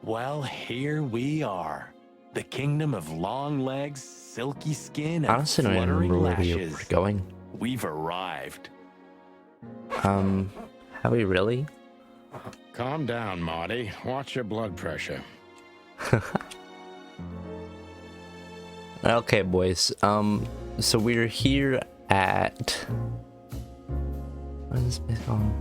Well, here we are. The kingdom of long legs, silky skin, and Honestly, I don't even fluttering remember where we lashes. were going. We've arrived. Have we really? Calm down, Marty. Watch your blood pressure. Okay, boys. So we're here at... What is this place called?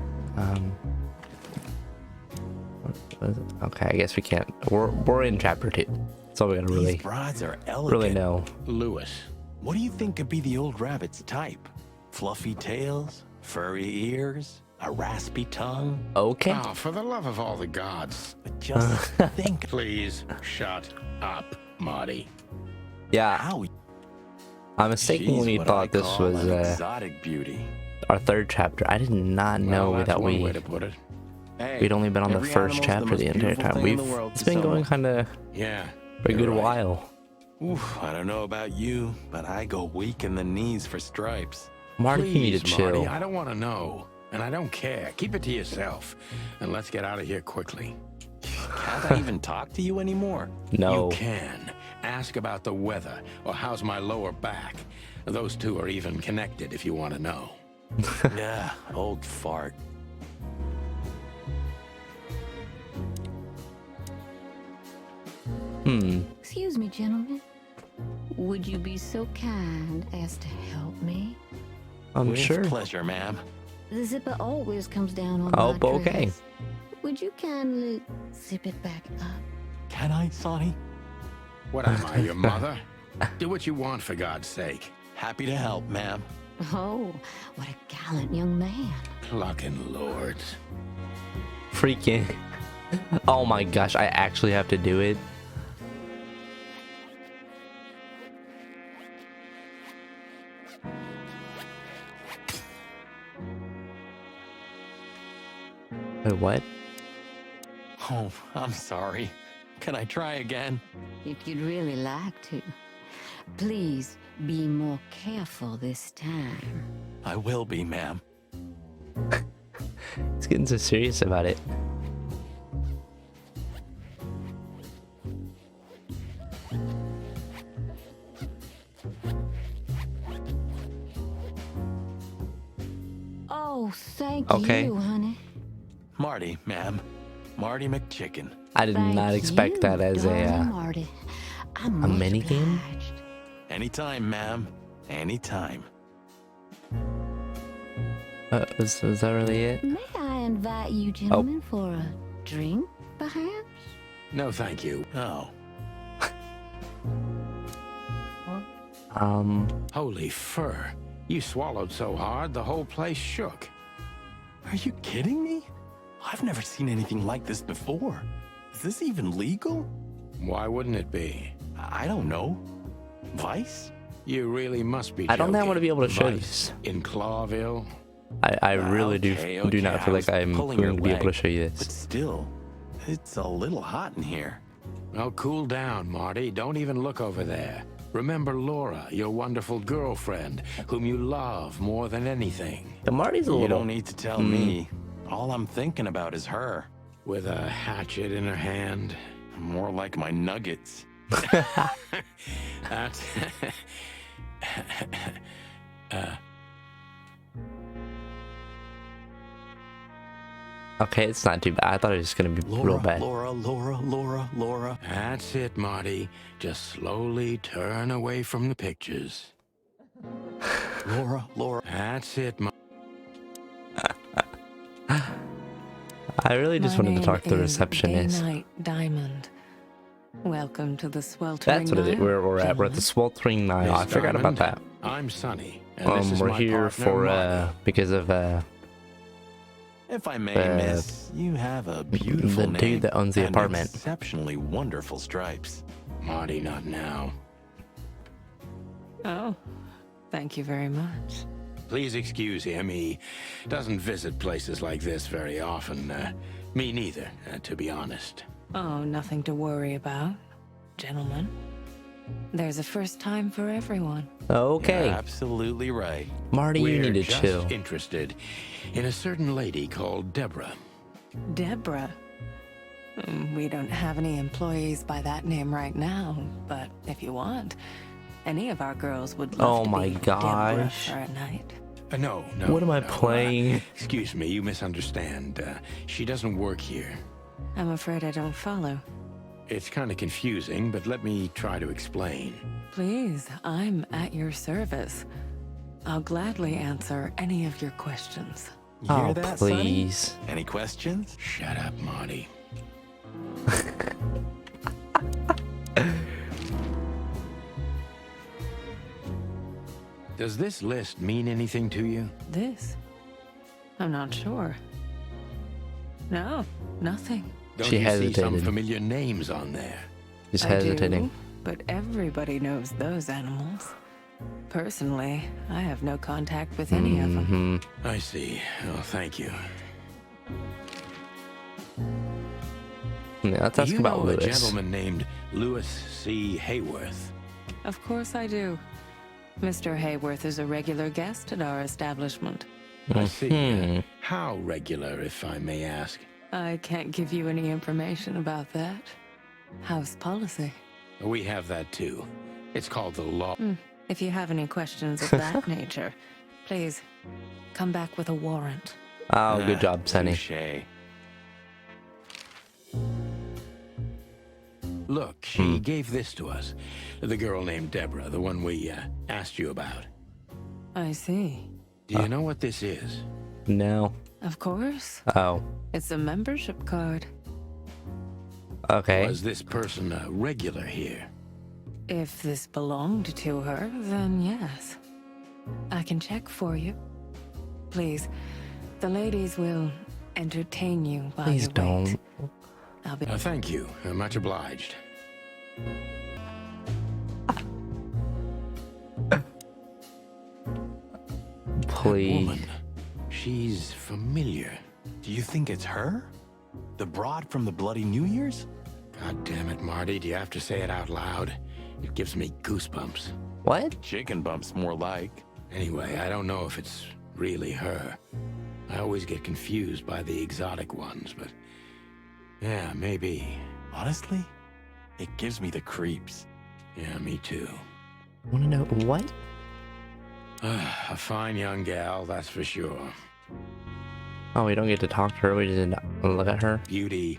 What is it? Okay, I guess we can't. We're in chapter 2. That's all we gotta These broads are elegant. really know. Lewis. What do you think could be the old rabbit's type? Fluffy tails, furry ears, a raspy tongue? Okay. Oh, for the love of all the gods. But just think Please shut up, Marty. Yeah, how I'm mistaken when she's you what thought I this call was an exotic beauty. our 3rd chapter. I did not know Well, that's that one way to put it. Hey, we'd only been on the every 1st animal's chapter most the entire beautiful time. thing in the world It's to been going someone. kind of Yeah. for a you're good right. while. Oof, I don't know about you, but I go weak in the knees for stripes. Marty, you need to Please, chill. Marty, I don't want to know. And I don't care. Keep it to yourself. And let's get out of here quickly. Can't I even talk to you anymore? No. You can. Ask about the weather or how's my lower back. Those two are even connected if you want to know. Yeah, old fart. Excuse me, gentlemen. Would you be so kind as to help me? I'm With sure. pleasure, ma'am. The zipper always comes down on Oh, my okay. dress. Would you kindly zip it back up? Can I, Sonny? What am I, your mother? Do what you want, for God's sake. Happy to help, ma'am. Oh, what a gallant young man. Clucking lords. Freaking. Oh my gosh, I actually have to do it. Wait, what? Oh, I'm sorry. Can I try again? If you'd really like to. Please be more careful this time. I will be, ma'am. He's getting so serious about it. Oh, thank Okay. you, honey. Marty, ma'am. Marty McChicken. I did Thank not expect you, that as darling a Marty. I'm a much mini game? obliged. Anytime, ma'am. Anytime. was that really it? May I invite you gentlemen for a drink, perhaps? No, thank you. Oh, Holy fur. You swallowed so hard, the whole place shook. are you kidding me? I've never seen anything like this before. Is this even legal? Why wouldn't it be? I don't know. Vice? You really must be I don't think I joking. want to be able to show Vice these. in Clawville? I really Okay, do not okay, feel I like was I'm pulling going your to be able to leg, show you But this. still, it's a little hot in here. Oh, cool down, Marty. Don't even look over there. Remember Laura, your wonderful girlfriend, whom you love more than anything. The Marty's a You little. don't need to tell me. All I'm thinking about is her. With a hatchet in her hand. More like my nuggets. That's... Okay, it's not too bad. I thought it was going to be real bad. Laura. That's it, Marty. Just slowly turn away from the pictures. Laura. That's it, Marty. I really just wanted to talk to the Day receptionist. Night Diamond. Welcome to the sweltering That's what it is. Nile, We're at. We're at the sweltering Nile. I Miss forgot about Diamond, that. I'm Sonny. And this is We're my here partner, for Marty. because of If I may, The- miss, you have a beautiful the name. dude that owns the and apartment. Exceptionally wonderful stripes. Marty, not now. Oh, thank you very much. Please excuse him. He doesn't visit places like this very often. Me neither, to be honest. Oh, nothing to worry about, gentlemen. There's a first time for everyone. okay, You're absolutely right. Marty, you We're need to just chill. interested in a certain lady called Deborah. Deborah. We don't have any employees by that name right now, but if you want, any of our girls would love Oh to my be Deborah gosh. for a night. No. What am I no, playing? Excuse me, you misunderstand. She doesn't work here. I'm afraid I don't follow. It's kind of confusing, but let me try to explain. Please, I'm at your service. I'll gladly answer any of your questions. You hear Oh, that, Sonny? please. Any questions? Shut up, Marty. Does this list mean anything to you? This? I'm not sure. No, nothing. Don't She you see some hesitated. familiar names on there? He's I hesitating. do, but everybody knows those animals. Personally, I have no contact with any of them. I see. Oh, thank you. Yeah, let's ask you about know a Lewis. gentleman named Lewis C. Hayworth? Of course I do. Mr. Hayworth is a regular guest at our establishment. I see. Mhm. How regular, if I may ask? I can't give you any information about that. House policy. We have that too. It's called the law. If you have any questions of that nature, please come back with a warrant. Oh, good job, Sonny. Touché. Look, she gave this to us. The girl named Deborah, the one we asked you about. I see. Do you know what this is? No. Of course. Oh, It's a membership card. okay. Was this person a regular here? If this belonged to her, then yes. I can check for you. Please, the ladies will entertain you while Please you wait. don't. I'll be Thank you. Much obliged. Please. Woman. She's familiar. Do you think it's her? The broad from the Bloody New Year's? God damn it, Marty. Do you have to say it out loud? It gives me goosebumps. What? Chicken bumps, more like. Anyway, I don't know if it's really her. I always get confused by the exotic ones, but yeah, maybe. Honestly, it gives me the creeps. Yeah, me too. Want to know what? A fine young gal, that's for sure. Oh, we don't get to talk to her. We just look at her. Beauty.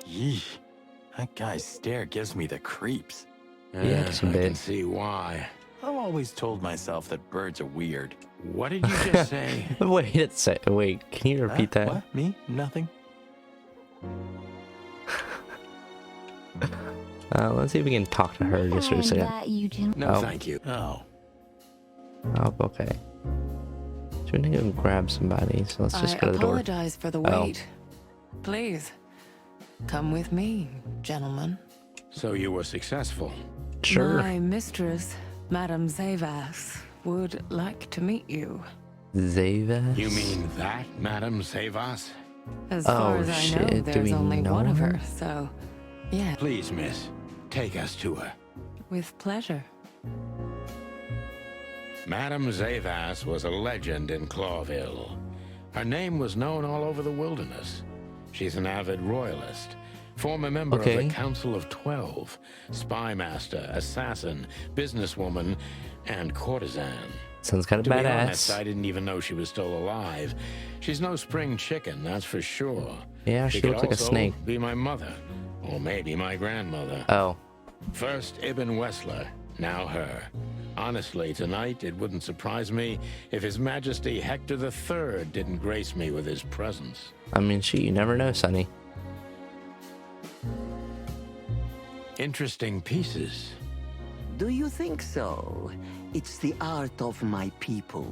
Yeesh. That guy's stare gives me the creeps. Yeah, just a I bit. can see why. I've always told myself that birds are weird. What did you just say? Wait, wait. Can you repeat that? What? Me? Nothing? Let's see if we can talk to her just for a second. No, Oh. thank you. Oh. Oh, okay. So we need to go grab somebody. So let's just I go to the door. apologize for the Oh. wait. Please, come with me, gentlemen. So you were successful. Sure. My mistress, Madame Zavas, would like to meet you. Zavas. You mean that, Madame Zavas? As far Oh, as I know, shit. Do there's we only know one of her? her, so yeah, Please, miss, take us to her. with pleasure. Madame Zavas was a legend in Clawville. Her name was known all over the wilderness. She's an avid royalist, former member of Okay. the Council of 12, spy master, assassin, businesswoman, and courtesan. Sounds kind of To be honest, badass. I didn't even know she was still alive. She's no spring chicken, that's for sure. Yeah, she could looks like a also snake. be my mother, or maybe my grandmother. Oh, First Ibn Wessler, now her. Honestly, tonight it wouldn't surprise me if His Majesty Hector III didn't grace me with his presence. I mean, shit, you never know, Sonny. Interesting pieces. Do you think so? It's the art of my people.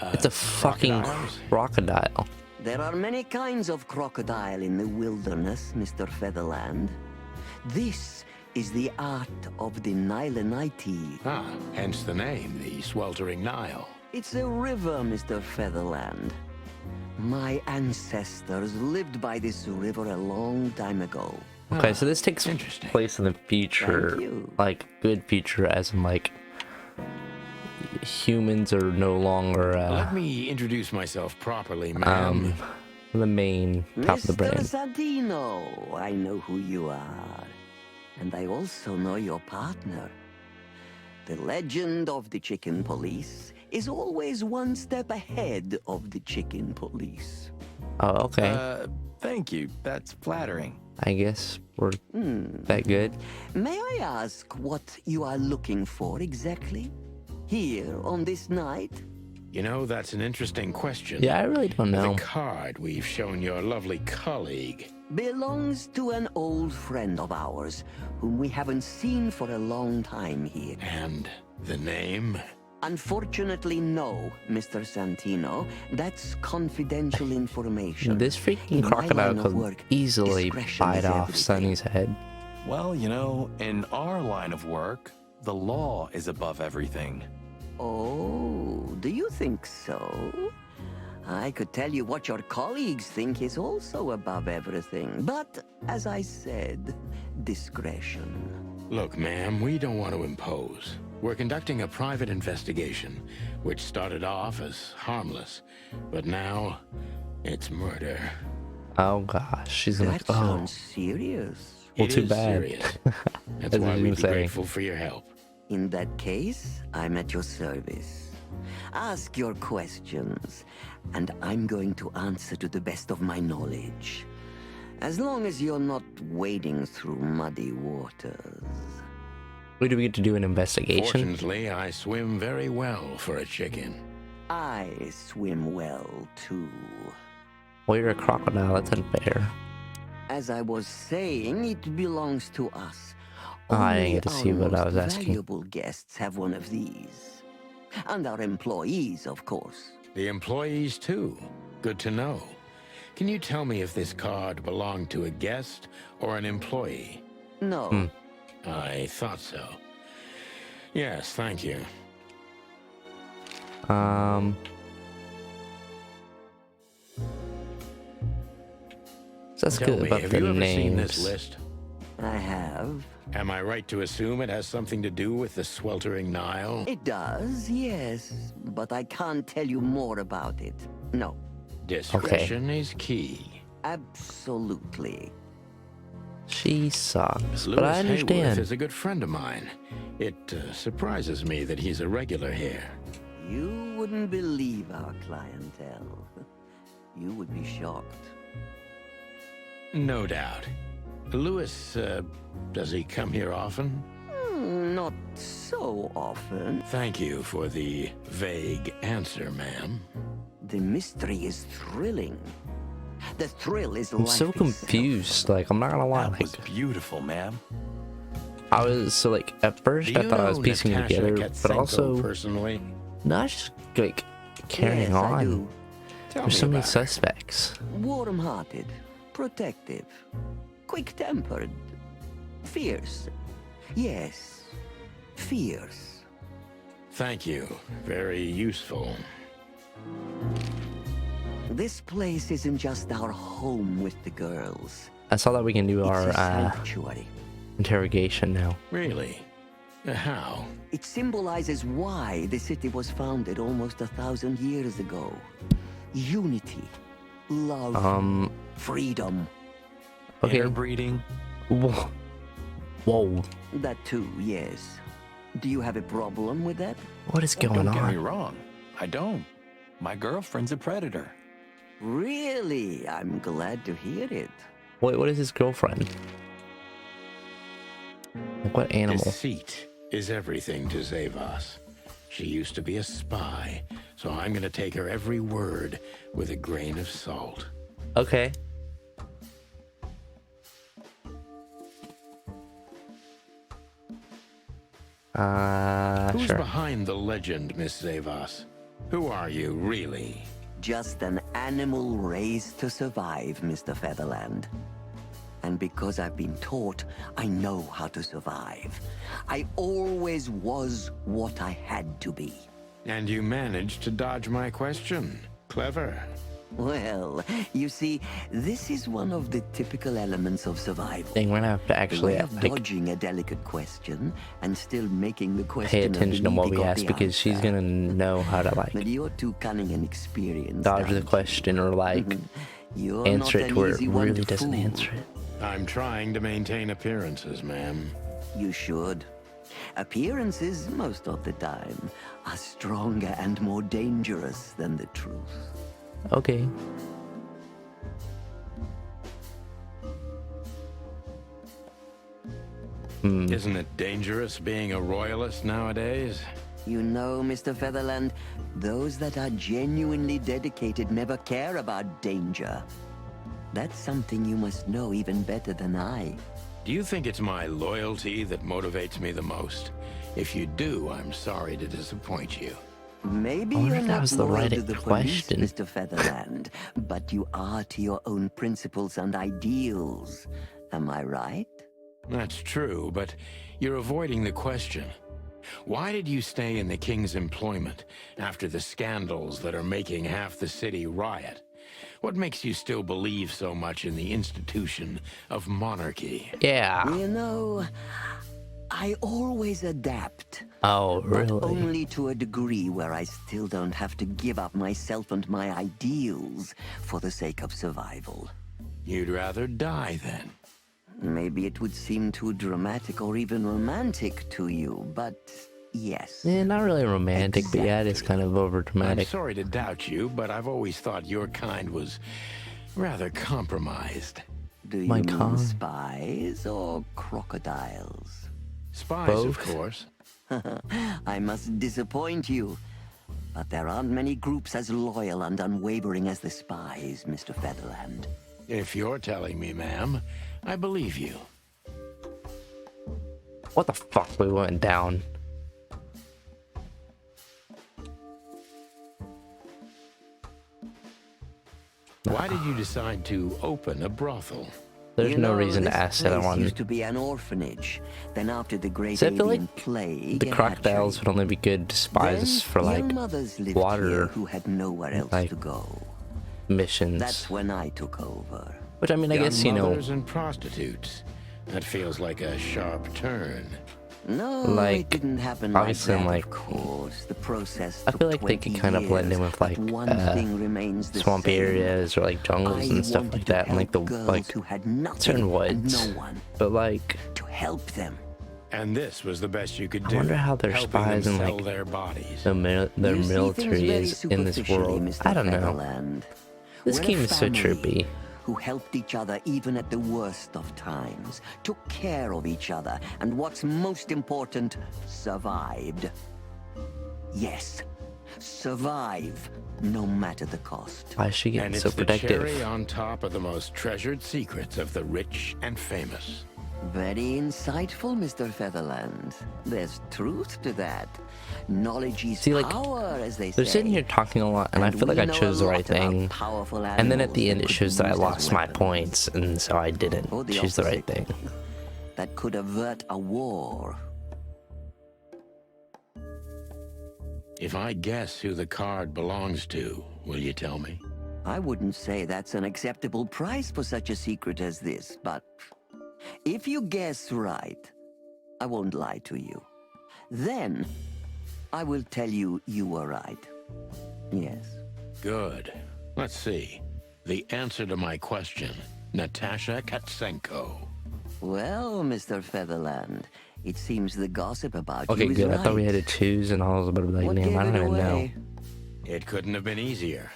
It's a fucking crocodiles? crocodile. There are many kinds of crocodile in the wilderness, Mr. Featherland. This is the art of the Nilenite. Ah, hence the name, the sweltering Nile. It's a river, Mr. Featherland. My ancestors lived by this river a long time ago. Okay, so this takes Interesting. place in the future, Thank you. like good future, as in like humans are no longer Let me introduce myself properly, ma'am. the main top of the Mr. brand. Santino, I know who you are. And I also know your partner. The legend of the chicken police is always one step ahead of the chicken police. Oh, okay. Thank you. That's flattering. I guess we're that good. May I ask what you are looking for exactly? Here on this night? You know, that's an interesting question. Yeah, I really don't know. The card we've shown your lovely colleague. Belongs to an old friend of ours, whom we haven't seen for a long time here. And the name? Unfortunately, no, Mr. Santino. That's confidential information. This freaking In my crocodile line of could work, easily discretion bite is off everything. Sonny's head. Well, you know, in our line of work, the law is above everything. Oh, do you think so? I could tell you what your colleagues think is also above everything. But, as I said, discretion. Look, ma'am, we don't want to impose. We're conducting a private investigation, which started off as harmless, but now it's murder. Oh gosh, she's gonna. That Oh, sounds serious. well, It too is bad. serious. That's That's why what we'd you be say. grateful for your help. In that case, I'm at your service. Ask your questions, and I'm going to answer to the best of my knowledge. As long as you're not wading through muddy waters. Wait, do we get to do an investigation? Fortunately, I swim very well for a chicken. I swim well, too. Well, you're a crocodile. That's unfair. As I was saying, it belongs to us. Oh, I didn't Only get to see our what I most was asking. valuable guests have one of these. And our employees, of course. The employees, too. Good to know. Can you tell me if this card belonged to a guest or an employee? No. I thought so. Yes, thank you. That's Tell good me, about have the you ever seen names. this list? I have. Am I right to assume it has something to do with the sweltering Nile? It does, yes. But I can't tell you more about it. No. Discretion is key. Absolutely. She sucks, Louis but I Hayworth understand. is a good friend of mine. It surprises me that he's a regular here. You wouldn't believe our clientele. You would be shocked. No doubt. Louis, does he come here often? Not so often. Thank you for the vague answer, ma'am. The mystery is thrilling. The thrill is I'm life so itself. confused. Like, I'm not gonna lie. That Like, was beautiful, ma'am. I was so like at first Do I you thought I was know piecing it Natasha together, but Katsenko also personally? not just like carrying Yes, I on. do. Tell There's me so many about her. suspects. Warm-hearted, protective, quick-tempered, fierce. Yes, fierce. Thank you. Very useful. This place isn't just our home with the girls. I saw that we can do It's our a sanctuary. interrogation now. Really? How? It symbolizes why the city was founded almost 1,000 years ago. Unity, love, freedom. Okay. Interbreeding. Whoa. Whoa. That too, yes. Do you have a problem with that? What is Oh, going don't get me on? wrong. I don't. My girlfriend's a predator. Really? I'm glad to hear it. Wait, what is his girlfriend? Like what animal? Deceit is everything to Zavas. She used to be a spy, so I'm gonna take her every word with a grain of salt. Okay. Who's Sure. behind the legend, Miss Zavas? Who are you, really? Just an animal raised to survive, Mr. Featherland. And because I've been taught, I know how to survive. I always was what I had to be. And you managed to dodge my question. Clever. Well, you see, this is one of the typical elements of survival. Dang, we're gonna have to The actually way of like, dodging a delicate question and still making the question pay of attention to what we believing of ask, the because she's answer. gonna know how to like But you're too cunning and experienced. dodge the aren't question or like you? You're answer not it an to where it easy one really to doesn't fool. answer it. I'm trying to maintain appearances, ma'am. You should. Appearances, most of the time, are stronger and more dangerous than the truth. Okay. Isn't it dangerous being a royalist nowadays? You know, Mr. Featherland, those that are genuinely dedicated never care about danger. That's something you must know even better than I. Do you think it's my loyalty that motivates me the most? If you do, I'm sorry to disappoint you. Maybe I wonder you're if that not was the loyal right to the police, question. Mr. Featherland, but you are to your own principles and ideals. Am I right? That's true, but you're avoiding the question. Why did you stay in the king's employment after the scandals that are making half the city riot? What makes you still believe so much in the institution of monarchy? Yeah. You know, I always adapt. Oh, But really? only to a degree where I still don't have to give up myself and my ideals for the sake of survival. You'd rather die then? Maybe it would seem too dramatic or even romantic to you, but yes. Yeah, not really romantic, but yeah, it is kind of over I'm dramatic. sorry to doubt you, but I've always thought your kind was rather compromised. Do you My mean God. spies or crocodiles? Spies, of Both? course. I must disappoint you, but there aren't many groups as loyal and unwavering as the spies, Mr. Featherland. If you're telling me, ma'am, I believe you. What the fuck? We went down. Why did you decide to open a brothel? There's You no know, reason to this ask that. I place want. used to be an orphanage. Then after the Great So I feel Alien like Plague, the a crocodiles hatchery. would only be good spies Then for like young mothers lived water, here who had nowhere else like, to go. missions. That's when I took over. Which I mean, I Young guess you know, mothers and prostitutes. That feels like a sharp turn. No, Like, it didn't happen obviously, like that, like, of course. The process I took feel like they 20 could kind of blend in years, with but like one thing remains the swampy same. areas or like jungles I and stuff wanted like to that, and like the help girls like who had nothing certain and woods. no one But like, to help them. And this was the best you could I do. wonder how their helping spies them and sell like their bodies. their You see things military very is in this superficially, world. Mr. I don't know. Featherland. This We're a game is so family trippy. who helped each other even at the worst of times, took care of each other, and what's most important, survived. Yes, survive, no matter the cost. Why is she And getting it's so the protective? cherry on top of the most treasured secrets of the rich and famous. Very insightful, Mr. Featherland. There's truth to that. Knowledge is See, like, power, as they say. They're sitting here talking a lot, and I feel like I chose the right thing. And then at the end, it shows that I lost my points, and so I didn't Or the choose the right opposite. thing. That could avert a war. If I guess who the card belongs to, will you tell me? I wouldn't say that's an acceptable price for such a secret as this, but if you guess right, I won't lie to you. Then, I will tell you you were right. Yes. Good. Let's see. The answer to my question, Natasha Katsenko. Well, Mr. Featherland, it seems the gossip about Okay, you is good. right. I thought we had to choose, and I was about to be like, What damn, gave I don't it even know. away? It couldn't have been easier.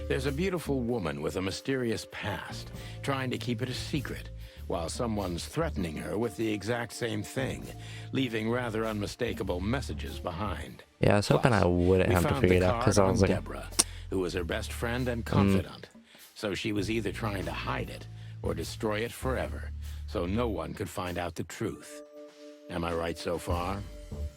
There's a beautiful woman with a mysterious past, trying to keep it a secret, while someone's threatening her with the exact same thing, leaving rather unmistakable messages behind. Yeah, I was hoping I wouldn't we have to found figure the it out, because I card was on like, Deborah, who was her best friend and confidant. So she was either trying to hide it or destroy it forever, so no one could find out the truth. Am I right so far?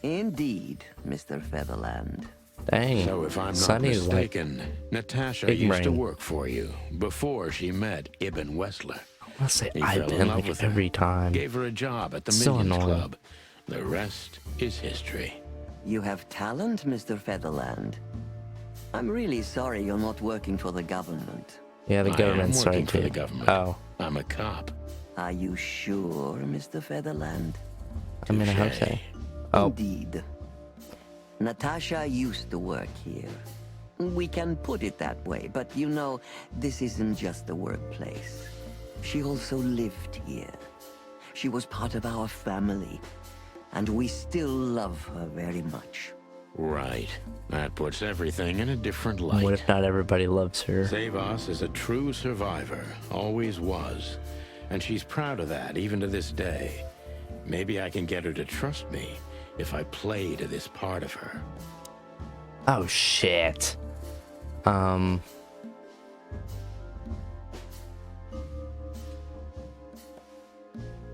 Indeed, Mr. Featherland. dang, So if I'm not Sonny's like, mistaken, Natasha big used to brain. work for you before she met Ibn Wessler. I'll say You I've fell in been love like with her, every time. Gave her a job at the So Millions annoying. Club. The rest is history. You have talent, Mr. Featherland. I'm really sorry you're not working for the government. Yeah, the government's I am sorry working for too. the government. Oh, I'm a cop. Are you sure, Mr. Featherland? I mean, I hope so. Touche. Oh, Indeed. Natasha used to work here. We can put it that way, but you know, this isn't just a workplace. She also lived here. She was part of our family, and we still love her very much. Right. That puts everything in a different what light. if not everybody loves her? Zavas is a true survivor. Always was. And she's proud of that, even to this day. Maybe I can get her to trust me if I play to this part of her. Oh shit.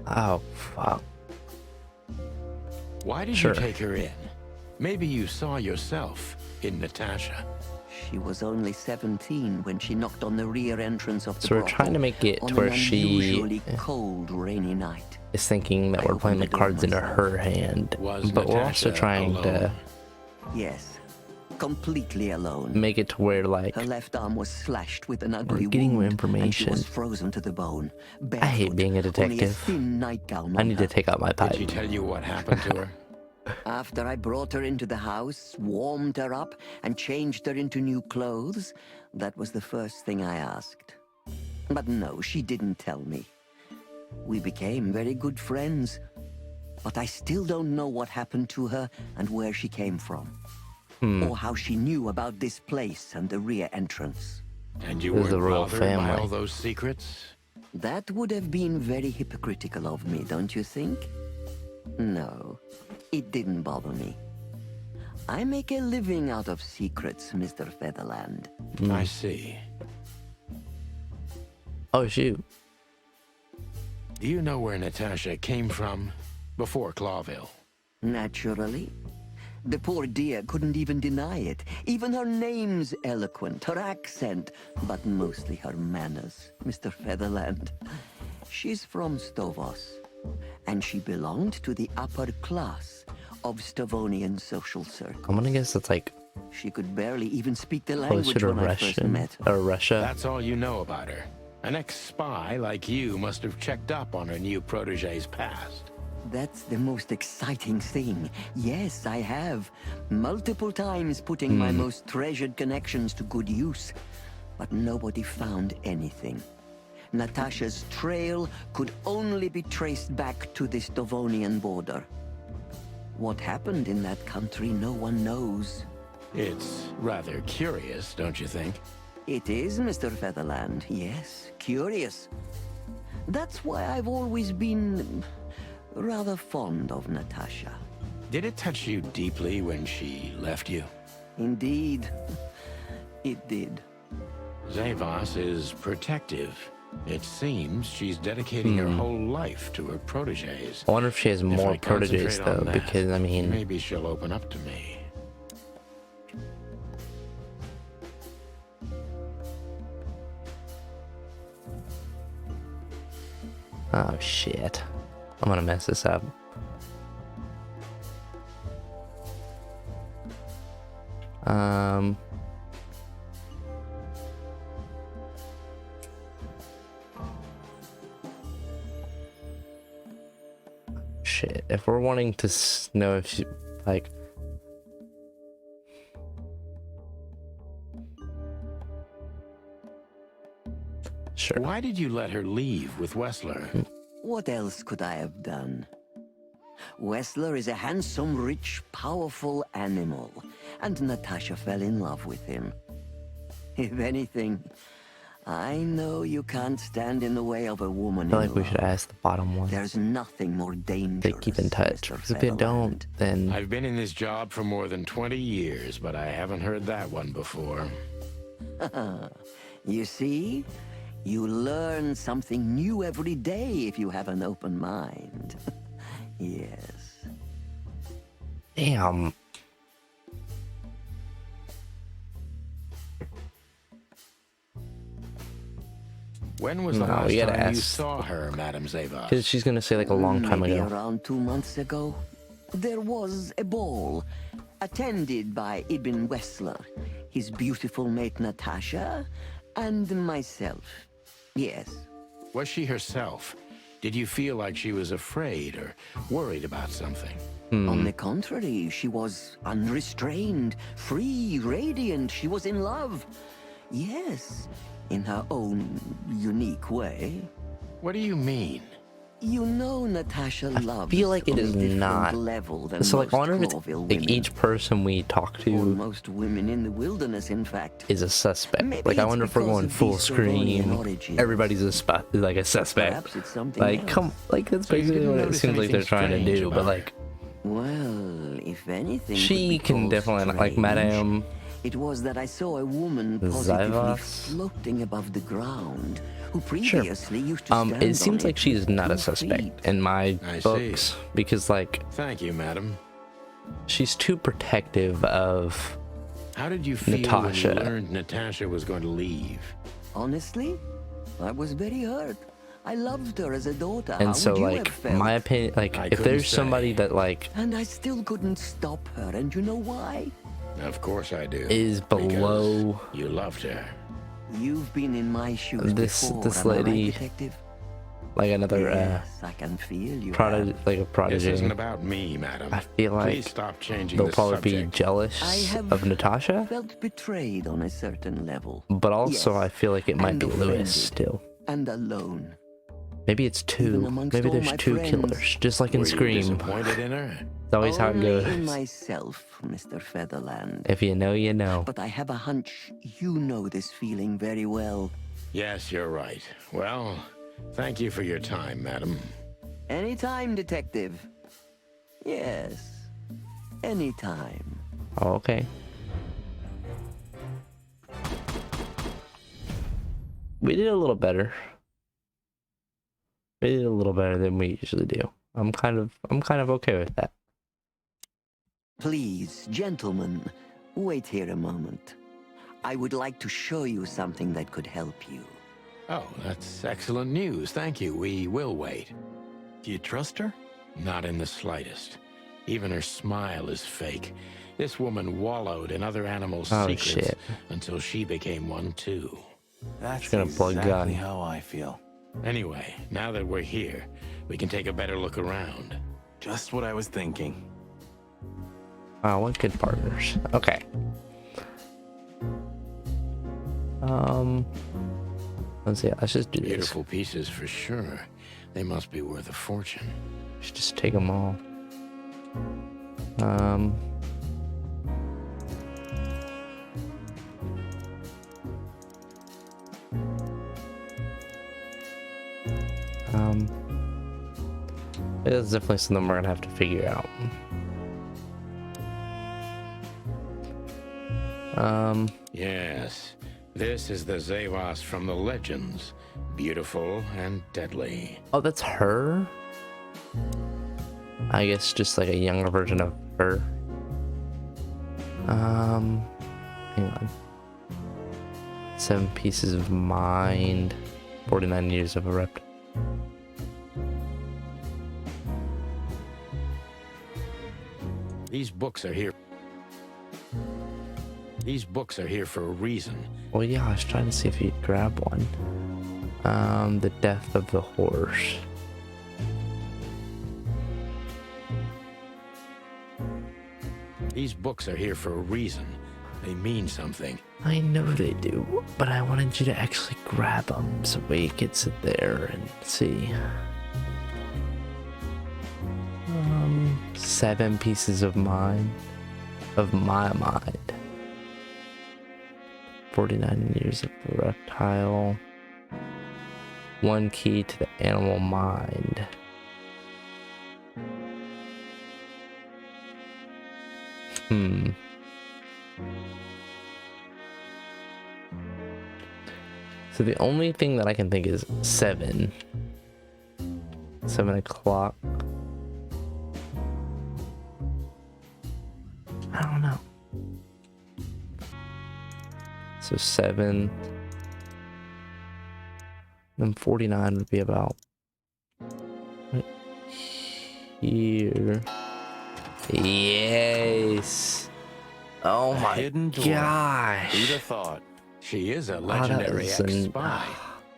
Oh fuck. Why did Sure. you take her in? Maybe you saw yourself in Natasha. She was only 17 when she knocked on the rear entrance of the So we're brothel trying to make it on to where an she unusually cold, rainy night. is thinking that we're playing the cards into her hand, Was but we're also Natasha trying to alone? Yes, completely alone. make it to where like Her left arm was slashed with an ugly getting wound, information. and she was frozen to the bone. I hate barefoot, being a only detective. thin nightgown I on need her. to take out my Did she pipe. tell you what happened to her? After I brought her into the house, warmed her up, and changed her into new clothes, that was the first thing I asked. But no, she didn't tell me. We became very good friends, but I still don't know what happened to her and where she came from. Or how she knew about this place and the rear entrance. And you This is weren't the royal bothered by family. all those secrets? That would have been very hypocritical of me, don't you think? No, it didn't bother me. I make a living out of secrets, Mr. Featherland. I see. Oh shoot. Do you know where Natasha came from before Clawville? Naturally. The poor dear couldn't even deny it. Even her name's eloquent, her accent, but mostly her manners, Mr. Featherland. She's from Zavas, and she belonged to the upper class of Stavonian social circle. I'm gonna guess it's like She could barely even speak the closer language to when I first Russian met her. or Russia. That's all you know about her. An ex-spy like you must have checked up on her new protege's past. That's the most exciting thing. Yes, I have. Multiple times putting my most treasured connections to good use. But nobody found anything. Natasha's trail could only be traced back to the Stavonian border. What happened in that country, no one knows. It's rather curious, don't you think? It is, Mr. Featherland. Yes, curious. That's why I've always been rather fond of Natasha. Did it touch you deeply when she left you? Indeed, it did. Zavas is protective. It seems she's dedicating her whole life to her proteges. I wonder if she has If more I proteges concentrate though, on that, because I mean, maybe she'll open up to me. oh shit, I'm gonna mess this up. Shit, if we're wanting to know if she, like, sure. Why did you let her leave with Wessler? What else could I have done? Wessler is a handsome, rich, powerful animal, and Natasha fell in love with him. If anything, I know you can't stand in the way of a woman I feel in like we love. should ask the bottom one. There's nothing more They dangerous. keep in touch. Mr. Because if they don't, Featherland. then I've been in this job for more than 20 years, but I haven't heard that one before. You see? You learn something new every day if you have an open mind. Yes. damn. When was the No, last we gotta time you ask. saw her, Madame Zavas? Because she's gonna say like a long time Maybe ago. around 2 months ago, there was a ball attended by Ibn Wessler. his beautiful mate Natasha, and myself. Yes. Was she herself? Did you feel like she was afraid or worried about something? On the contrary, she was unrestrained, free, radiant. She was in love. Yes, in her own unique way. What do you mean? You know, Natasha loves feel like it on a is different not. level than So like, I most wonder if it's, Corville like women. each person we talk Or to most women in the wilderness, in fact. is a suspect. Maybe Like, I it's wonder if we're because going of full these Slavonian scream. origins. Everybody's like a suspect. Perhaps it's something Like, else. come, like that's So you basically didn't what it notice seems like they're anything trying to strange do. But about her? like, Well, if anything, could she be can called definitely like strange, Madame. It was that I saw a woman positively Zavas. floating above the ground, who previously used to stand It seems on like she's not a 2 suspect feet. in my I see. books because like Thank you, madam. she's too protective of. How did you feel Natasha. when you learned Natasha was going to leave? Honestly, I was very hurt. I loved her as a daughter. And How so would you like have felt? my opinion, like I if couldn't there's somebody say. that like And I still couldn't stop her, and you know why? Of course I do. is below Because you loved her. You've been in my shoes This- before, this am I right, lady- detective? like another Yes, I can feel you. prodigy, like a This prodigy. isn't about me, madam. I feel like Please stop changing they'll the probably subject. be jealous I have of Natasha, felt betrayed on a certain level. but also Yes, I feel like it might and be Lewis offended. still. And alone. Maybe it's Even two. amongst Maybe all there's my two friends. killers, just like in Were you Scream. disappointed in her? It's always how it Only goes. in myself, Mr. Featherland. If you know, you know. But I have a hunch you know this feeling very well. Yes, you're right. Well, thank you for your time, madam. Anytime, detective. Yes. Anytime. Oh, okay. We did a little better. We did a little better than we usually do. I'm kind of okay with that. Please, gentlemen, wait here a moment. I would like to show you something that could help you. Oh, that's excellent news. Thank you. We will wait. Do you trust her? Not in the slightest. Even her smile is fake. This woman wallowed in other animals' Oh, secrets shit. until she became one too. That's gonna plug exactly gun. how I feel. Anyway, now that we're here, we can take a better look around. Just what I was thinking. Wow, what good partners. Okay. Let's see. Let's just do this. Beautiful pieces for sure. They must be worth a fortune. Let's just take them all. It's definitely something we're gonna have to figure out. Yes, this is the Zavas from the legends. Beautiful and deadly. Oh, that's her? I guess just like a younger version of her. Hang on. 7 pieces of mind. 49 years of a rep. These books are here. These books are here for a reason. Well, yeah, I was trying to see if you'd grab one. The death of the horse. These books are here for a reason. They mean something. I know they do, but I wanted you to actually grab them so we could sit there and see. 7 pieces of mind. Of my mind. 49 years of a reptile. 1 key to the animal mind. So the only thing that I can think is 7. 7 o'clock. I don't know. So 7. Then 49 would be about right here. Yes. Oh A my hidden dwarf. gosh. Who'd have thought? She is a that legendary is an- ex-spy.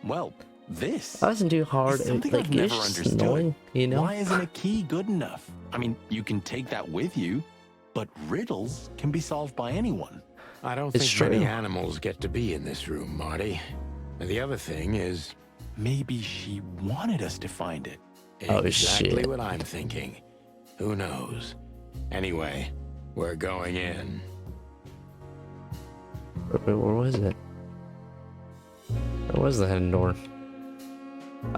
Well, this That wasn't too hard. is something Like, I've never it's just understood. annoying, you know? Why isn't a key good enough? I mean, you can take that with you, but riddles can be solved by anyone. I don't It's think many true. animals get to be in this room, Marty. And the other thing is Maybe she wanted us to find it. Oh, exactly shit. what I'm thinking. Who knows? Anyway, we're going in. Where was it? Where was the hidden door?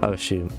Oh, shoot.